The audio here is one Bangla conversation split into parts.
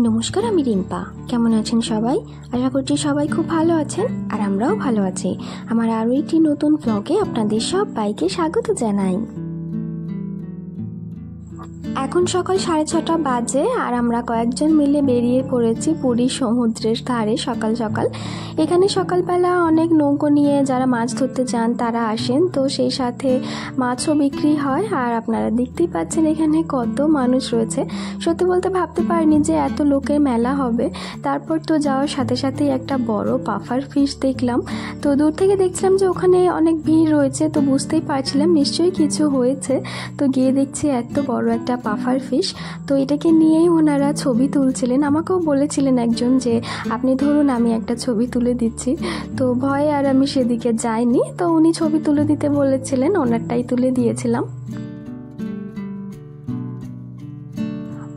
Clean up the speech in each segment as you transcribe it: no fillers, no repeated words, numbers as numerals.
নমস্কার, আমি রিম্পা। কেমন আছেন সবাই? আশা করছি সবাই খুব ভালো আছেন, আর আমরাও ভালো আছি। আমার আরও একটি নতুন ব্লগে আপনাদের সবাইকে স্বাগত জানাই। এখন সকাল 6:30 বাজে, আর আমরা কয়েকজন মিলে বেরিয়ে পড়েছি পুরী সমুদ্রের ধারে সকাল সকাল। এখানে সকালবেলা অনেক নৌকো নিয়ে যারা মাছ ধরতে যান তারা আসেন, তো সেই সাথে মাছও বিক্রি হয়। আর আপনারা দেখতেই পাচ্ছেন এখানে কত মানুষ রয়েছে। সত্যি বলতে ভাবতে পারিনি যে এত লোকের মেলা হবে। তারপর তো যাওয়ার সাথে সাথেই একটা বড় পাফার ফিশ দেখলাম। তো দূর থেকে দেখছিলাম যে ওখানে অনেক ভিড় রয়েছে, তো বুঝতেই পারছিলাম নিশ্চয়ই কিছু হয়েছে। তো গিয়ে দেখছি এত বড় একটা পাফার ফিশ। তো এটাকে নিয়েই ওনারা ছবি তুলছিলেন। আমাকেও বলেছিলেন একজন যে আপনি ধরুন, আমি একটা ছবি তুলে দিচ্ছি। তো ভয়ে আর আমি সেদিকে যাইনি। তো উনি ছবি তুলে দিতে বলেছিলেন, ওনারটাই তুলে দিয়েছিলাম।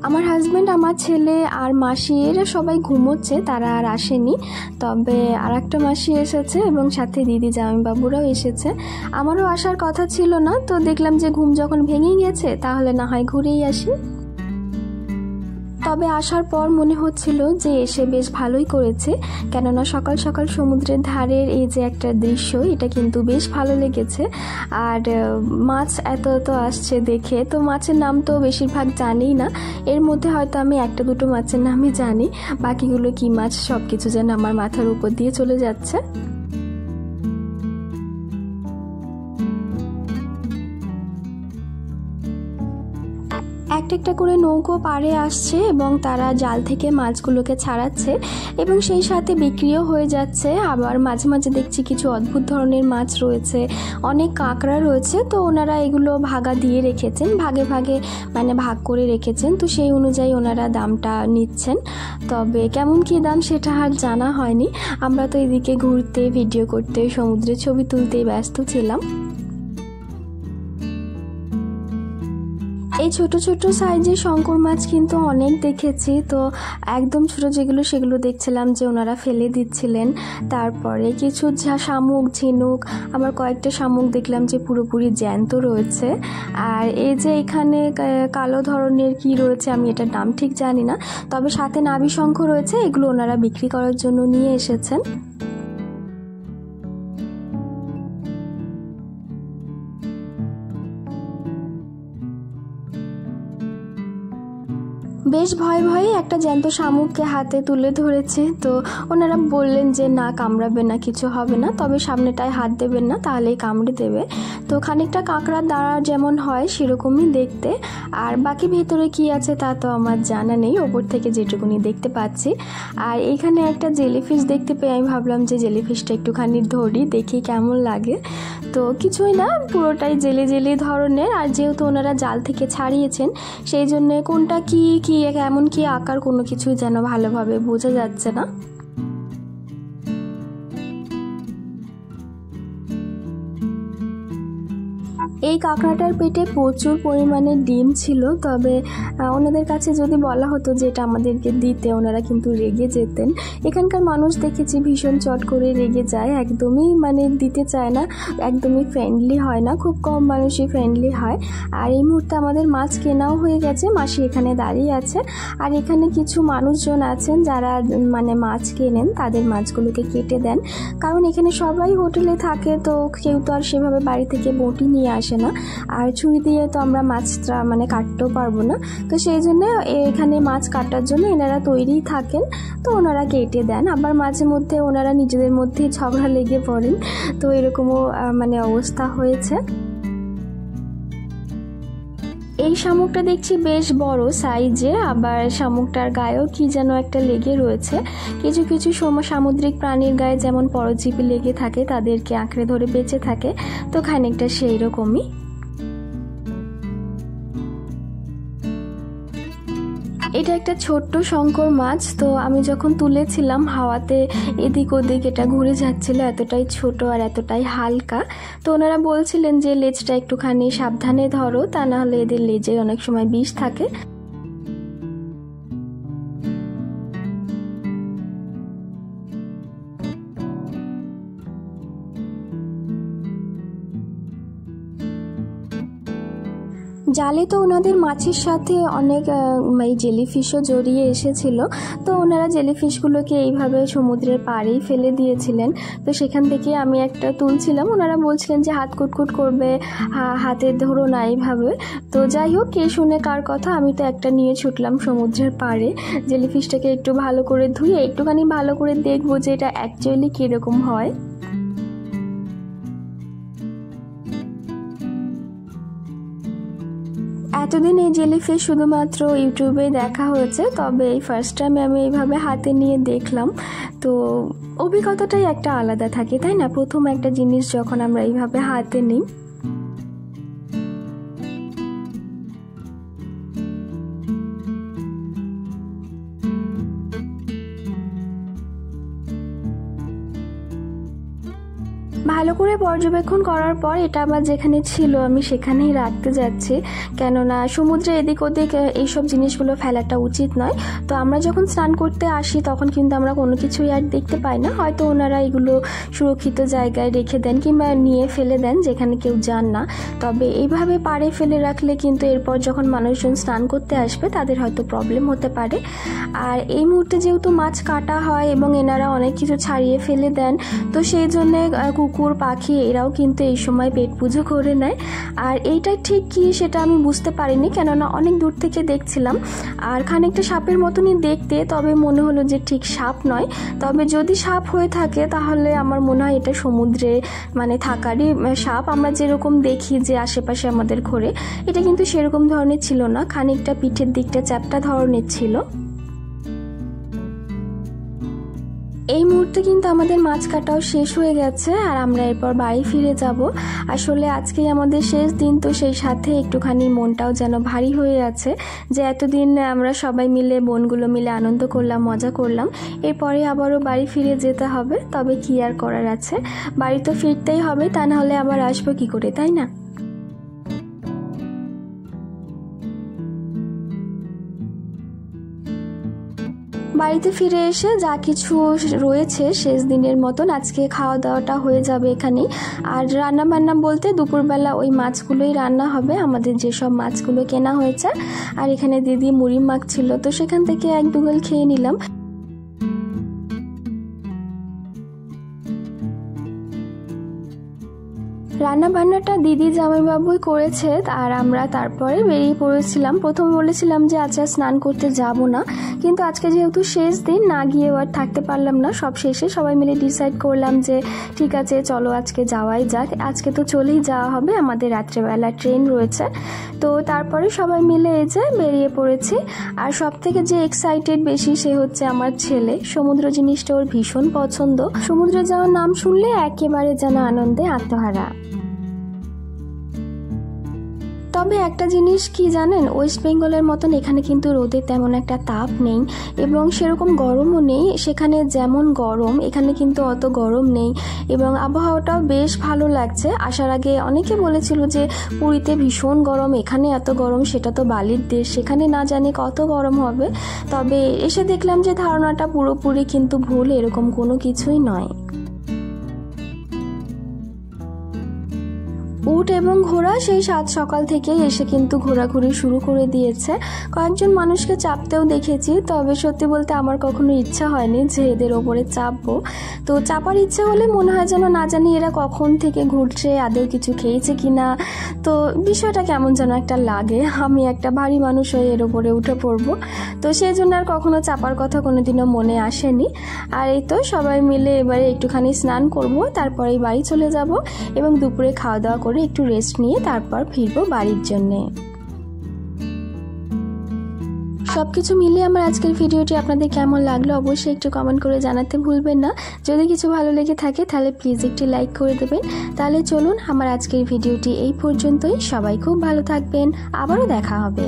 আমার হাজব্যান্ড, আমার ছেলে আর মাসি এরা সবাই ঘুমোচ্ছে, তারা আর আসেনি। তবে আর একটা মাসি এসেছে এবং সাথে দিদি জামাইবাবুরাও এসেছে। আমারও আসার কথা ছিল না, তো দেখলাম যে ঘুম যখন ভেঙেই গেছে তাহলে না হয় ঘুরেই আসি। তবে আসার পর মনে হচ্ছিল যে এসে বেশ ভালোই করেছে, কেননা সকাল সকাল সমুদ্রের ধারের এই যে একটা দৃশ্য, এটা কিন্তু বেশ ভালো লেগেছে। আর মাছ এত এত আসছে দেখে, তো মাছের নাম তো বেশিরভাগ জানি না। এর মধ্যে হয়তো আমি একটা দুটো মাছের নামই জানি, বাকিগুলো কি মাছ সব কিছু যেন আমার মাথার উপর দিয়ে চলে যাচ্ছে। একটা একটা করে নৌকো পাড়ে আসছে এবং তারা জাল থেকে মাছগুলোকে ছাড়াচ্ছে এবং সেই সাথে বিক্রিও হয়ে যাচ্ছে। আবার মাঝে মাঝে দেখছি কিছু অদ্ভুত ধরনের মাছ রয়েছে, অনেক কাঁকড়া রয়েছে। তো ওনারা এগুলো ভাগা দিয়ে রেখেছেন, ভাগে ভাগে মানে ভাগ করে রেখেছেন। তো সেই অনুযায়ী ওনারা দামটা নিচ্ছেন। তবে কেমন কী দাম সেটা আর জানা হয়নি। আমরা তো এদিকে ঘুরতে, ভিডিও করতে, সমুদ্রে ছবি তুলতেই ব্যস্ত ছিলাম। এই ছোট ছোট সাইজের শঙ্কর মাছ কিন্তু অনেক দেখেছি। তো একদম ছোট যেগুলো সেগুলো দেখছিলাম যে ওনারা ফেলে দিচ্ছিলেন। তারপরে কিছু শামুক, ঝিনুক, আবার কয়েকটা শামুক দেখলাম যে পুরোপুরি জ্যান্ত রয়েছে। আর এই যে এখানে কালো ধরনের কি রয়েছে, আমি এটার নাম ঠিক জানি না, তবে সাথে নাভি শঙ্খ রয়েছে। এগুলো ওনারা বিক্রি করার জন্য নিয়ে এসেছেন। বেশ ভয়ে ভয়ে একটা জ্যান্ত শামুককে হাতে তুলে ধরেছে। তো ওনারা বললেন যে না, কামড়াবে না, কিছু হবে না, তবে সামনেটায় হাত দেবেন না, তাহলেই কামড়ে দেবে। তো খানিকটা কাঁকড়ার দাঁড়া যেমন হয় সেরকমই দেখতে। আর বাকি ভেতরে কি আছে তা তো আমার জানা নেই, ওপর থেকে যেটুকুনি দেখতে পাচ্ছি। আর এখানে একটা জেলিফিশ দেখতে পেয়ে আমি ভাবলাম যে জেলিফিশটা একটুখানি ধরি, দেখি কেমন লাগে। তো কিছুই না, পুরোটাই জেলে জেলে ধরনের। আর যেহেতু ওনারা জাল থেকে ছাড়িয়েছেন, সেই জন্যে কোনটা কি কি এমন কি আকার কোনো কিছুই যেন ভালোভাবে বোঝা যাচ্ছে না। এই কাঁকড়াটার পেটে প্রচুর পরিমাণে ডিম ছিল। তবে ওনাদের কাছে যদি বলা হতো যে এটা আমাদেরকে দিতে, ওনারা কিন্তু রেগে যেতেন। এখানকার মানুষ দেখেছি ভীষণ চট করে রেগে যায়, একদমই মানে দিতে চায় না, একদমই ফ্রেন্ডলি হয় না, খুব কম মানুষই ফ্রেন্ডলি হয়। আর এই মুহূর্তে আমাদের মাছ কেনাও হয়ে গেছে, মাসি এখানে দাঁড়িয়ে আছে। আর এখানে কিছু মানুষজন আছেন যারা মানে মাছ কেনেন, তাদের মাছগুলোকে কেটে দেন। কারণ এখানে সবাই হোটেলে থাকে, তো কেউ তো আর সেভাবে বাড়ি থেকে বটি নিয়ে আসে না, আর ছুরি দিয়ে তো আমরা মাছটা মানে কাটতেও পারবো না। তো সেই জন্য এখানে মাছ কাটার জন্য এনারা তৈরি থাকেন, তো ওনারা কেটে দেন। আবার মাঝে মধ্যে ওনারা নিজেদের মধ্যেই ঝগড়া লেগে পড়েন, তো এরকমও মানে অবস্থা হয়েছে। এই শামুকটা দেখছি বেশ বড় সাইজে, আবার শামুকটার গায়েও কি যেন একটা লেগে রয়েছে। কিছু কিছু সামুদ্রিক প্রাণীর গায়ে যেমন পরজীবী লেগে থাকে, তাদেরকে আঁকড়ে ধরে বেঁচে থাকে, তো খানিকটা সেই রকমই। এটা একটা ছোট্ট শঙ্কর মাছ। তো আমি যখন তুলেছিলাম হাওয়াতে এদিক ওদিক এটা ঘুরে যাচ্ছিল, এতটাই ছোট আর এতটাই হালকা। তো ওনারা বলছিলেন যে লেজটা একটুখানি সাবধানে ধরো, তা না হলে এদের লেজে অনেক সময় বিষ থাকে। জালে তো ওনাদের মাছের সাথে অনেক এই জেলিফিশও জড়িয়ে এসেছিল। তো ওনারা জেলিফিশগুলোকে এইভাবে সমুদ্রের পাড়েই ফেলে দিয়েছিলেন। তো সেখান থেকে আমি একটা তুলছিলাম, ওনারা বলছিলেন যে হাত কুটকুট করবে, হাতে ধরো না এইভাবে। তো যাই হোক, কে শুনে কার কথা, আমি তো একটা নিয়ে ছুটলাম সমুদ্রের পাড়ে। জেলিফিশটাকে একটু ভালো করে ধুয়ে একটুখানি ভালো করে দেখবো যে এটা অ্যাকচুয়ালি কীরকম হয়। এতদিন এই জেলিফিশ শুধুমাত্র ইউটিউবে দেখা হয়েছে, তবে এই ফার্স্ট টাইম আমি এইভাবে হাতে নিয়ে দেখলাম। তো অভিজ্ঞতাটাই একটা আলাদা থাকে, তাই না? প্রথম একটা জিনিস যখন আমরা এইভাবে হাতে নিই। ভালো করে পর্যবেক্ষণ করার পর এটা আবার যেখানে ছিল আমি সেখানেই রাখতে যাচ্ছি, কেননা সমুদ্রে এদিক ওদিক এইসব জিনিসগুলো ফেলাটা উচিত নয়। তো আমরা যখন স্নান করতে আসি তখন কিন্তু আমরা কোনো কিছুই আর দেখতে পাই না, হয়তো ওনারা এগুলো সুরক্ষিত জায়গায় রেখে দেন কিংবা নিয়ে ফেলে দেন যেখানে কেউ যান না। তবে এইভাবে পাড়ে ফেলে রাখলে কিন্তু এরপর যখন মানুষজন স্নান করতে আসবে তাদের হয়তো প্রবলেম হতে পারে। আর এই মুহূর্তে যেহেতু মাছ কাটা হয় এবং এনারা অনেক কিছু ছাড়িয়ে ফেলে দেন, তো সেই জন্যে কুকুর পাখি এরাও কিন্তু এই সময় পেট পুজো করে নেয়। আর এইটা ঠিক কি সেটা আমি বুঝতে পারিনি, কেননা অনেক দূর থেকে দেখছিলাম আর খানিকটা সাপের মতনই দেখতে, তবে মনে হলো যে ঠিক সাপ নয়। তবে যদি সাপ হয়ে থাকে তাহলে আমার মনে হয় এটা সমুদ্রে মানে থাকারই সাপ। আমরা যেরকম দেখি যে আশেপাশে আমাদের ঘোরে, এটা কিন্তু সেরকম ধরনের ছিল না, খানিকটা পিঠের দিকটা চ্যাপ্টা ধরনের ছিল। এই মুহূর্তে কিন্তু আমাদের মাছ কাটাও শেষ হয়ে গেছে আর আমরা এরপর বাড়ি ফিরে যাব। আসলে আজকেই আমাদের শেষ দিন, তো সেই সাথে একটুখানি মনটাও যেন ভারী হয়ে আছে যে এতদিন আমরা সবাই মিলে বোনগুলো মিলে আনন্দ করলাম, মজা করলাম। এরপরে আবারও বাড়ি ফিরে যেতে হবে, তবে কি আর করার আছে, বাড়ি তো ফিরতেই হবে, তা না হলে আবার আসবো কি করে, তাই না? বাড়িতে ফিরে এসে যা কিছু রয়েছে শেষ দিনের মতন আজকে খাওয়া দাওয়াটা হয়ে যাবে এখানেই। আর রান্না বান্না বলতে দুপুরবেলা ওই মাছগুলোই রান্না হবে, আমাদের যেসব মাছগুলো কেনা হয়েছে। আর এখানে দিদি মুড়ি মাখছিল, তো সেখান থেকে এক দুগল খেয়ে নিলাম। রান্না বান্নাটা দিদি জামাইবাবুই করেছে আর আমরা তারপরে বেরিয়ে পড়েছিলাম। প্রথম বলেছিলাম যে আচ্ছা স্নান করতে যাব না, কিন্তু আজকে যেহেতু শেষ দিন না গিয়ে আর থাকতে পারলাম না। সব শেষে সবাই মিলে ডিসাইড করলাম যে ঠিক আছে চলো আজকে যাওয়াই যাক, আজকে তো চলেই যাওয়া হবে, আমাদের রাত্রেবেলা ট্রেন রয়েছে। তো তারপরে সবাই মিলে এই যে বেরিয়ে পড়েছি। আর সব থেকে যে এক্সাইটেড বেশি সে হচ্ছে আমার ছেলে, সমুদ্র জিনিসটা ওর ভীষণ পছন্দ। সমুদ্র যাওয়ার নাম শুনলে একেবারে যেন আনন্দে আত্মহারা। তবে একটা জিনিস কি জানেন, ওয়েস্ট বেঙ্গলের মতন এখানে কিন্তু রোদের তেমন একটা তাপ নেই এবং সেরকম গরমও নেই। সেখানে যেমন গরম এখানে কিন্তু অত গরম নেই এবং আবহাওয়াটাও বেশ ভালো লাগছে। আসার আগে অনেকে বলেছিল যে পুরীতে ভীষণ গরম, এখানে এত গরম, সেটা তো বালির দেশ, সেখানে না জানি কত গরম হবে। তবে এসে দেখলাম যে ধারণাটা পুরোপুরি কিন্তু ভুল, এরকম কোনো কিছুই নয়। উট এবং ঘোড়া সেই সাত সকাল থেকেই এসে কিন্তু ঘোরাঘুরি শুরু করে দিয়েছে। কয়েকজন মানুষকে চাপতেও দেখেছি, তবে সত্যি বলতে আমার কখনো ইচ্ছা হয়নি যে এদের ওপরে চাপবো। তো চাপার ইচ্ছে হলে মনে হয় যেন না জানি এরা কখন থেকে ঘুরছে, আদৌ কিছু খেয়েছে কিনা, তো বিষয়টা কেমন যেন একটা লাগে। আমি একটা ভারী মানুষ হয়ে এর ওপরে উঠে পড়বো, তো সেই জন্য আর কখনো চাপার কথা কোনোদিনও মনে আসেনি। আর এই তো সবাই মিলে এবারে একটুখানি স্নান করব, তারপরেই বাড়ি চলে যাব এবং দুপুরে খাওয়া দাওয়া করে একটু রেস্ট নিয়ে তারপর ফিরবো বাড়ির জন্যে। সবকিছু মিলিয়ে আমার আজকের ভিডিওটি আপনাদের কেমন লাগলো অবশ্যই একটু কমেন্ট করে জানাতে ভুলবেন না। যদি কিছু ভালো লেগে থাকে তাহলে প্লিজ একটি লাইক করে দেবেন। তাহলে চলুন আমার আজকের ভিডিওটি এই পর্যন্তই। সবাই খুব ভালো থাকবেন, আবারও দেখা হবে।